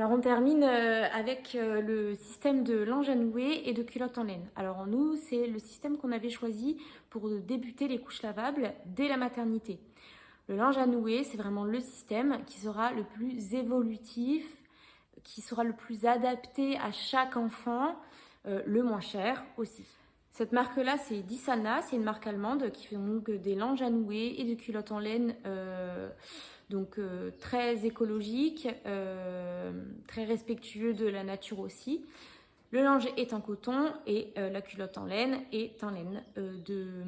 Alors on termine avec le système de linge à nouer et de culottes en laine. Alors nous, c'est le système qu'on avait choisi pour débuter les couches lavables dès la maternité. Le linge à nouer, c'est vraiment le système qui sera le plus évolutif, qui sera le plus adapté à chaque enfant, le moins cher aussi. Cette marque-là, c'est Dissana, c'est une marque allemande qui fait donc des linges à nouer et des culottes en laine très écologique, très respectueux de la nature aussi. Le linge est en coton et la culotte en laine est en laine de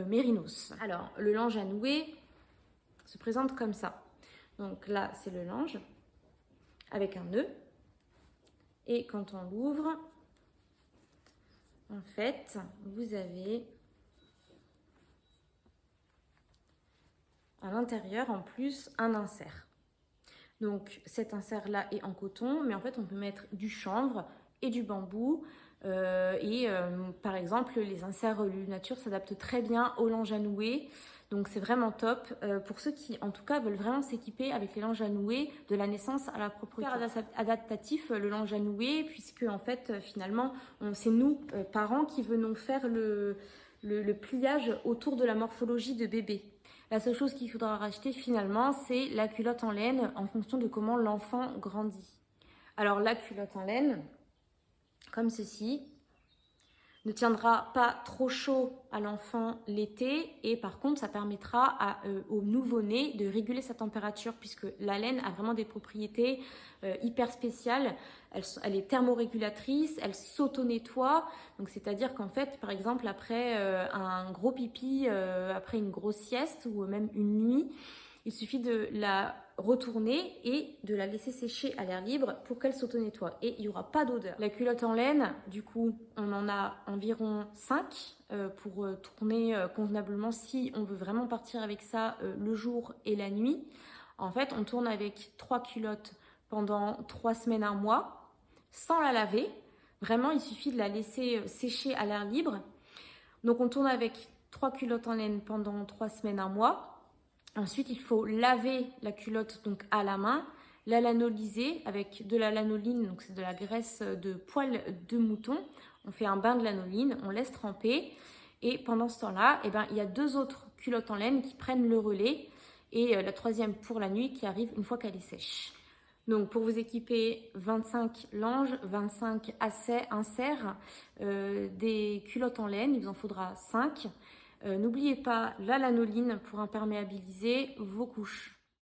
mérinos. Alors, le linge à nouer se présente comme ça. Donc là, c'est le linge avec un nœud. Et quand on l'ouvre, en fait, vous avez à l'intérieur en plus un insert. Donc cet insert là est en coton, mais en fait on peut mettre du chanvre et du bambou par exemple les inserts Nature s'adaptent très bien au linge à nouer, donc c'est vraiment top pour ceux qui en tout cas veulent vraiment s'équiper avec les linges à nouer de la naissance à la propreté. Adaptatif le linge à nouer, puisque en fait finalement c'est nous parents qui venons faire le pliage autour de la morphologie de bébé. La seule chose qu'il faudra racheter finalement, c'est la culotte en laine en fonction de comment l'enfant grandit. Alors la culotte en laine, comme ceci, ne tiendra pas trop chaud à l'enfant l'été et par contre ça permettra au nouveau-né de réguler sa température, puisque la laine a vraiment des propriétés hyper spéciales. Elle est thermorégulatrice, elle s'auto-nettoie, donc c'est-à-dire qu'en fait par exemple après un gros pipi, après une grosse sieste ou même une nuit, il suffit de la retourner et de la laisser sécher à l'air libre pour qu'elle s'auto-nettoie. Et il n'y aura pas d'odeur. La culotte en laine, du coup, on en a environ 5 pour tourner convenablement si on veut vraiment partir avec ça le jour et la nuit. En fait, on tourne avec 3 culottes pendant 3 semaines, un mois, sans la laver. Vraiment, il suffit de la laisser sécher à l'air libre. Donc, on tourne avec 3 culottes en laine pendant 3 semaines, un mois. Ensuite, il faut laver la culotte donc à la main, la lanoliser avec de la lanoline, donc c'est de la graisse de poil de mouton. On fait un bain de lanoline, on laisse tremper et pendant ce temps-là, il y a 2 autres culottes en laine qui prennent le relais et la troisième pour la nuit qui arrive une fois qu'elle est sèche. Donc pour vous équiper 25 langes, 25 inserts, des culottes en laine, il vous en faudra 5. N'oubliez pas la lanoline pour imperméabiliser vos couches.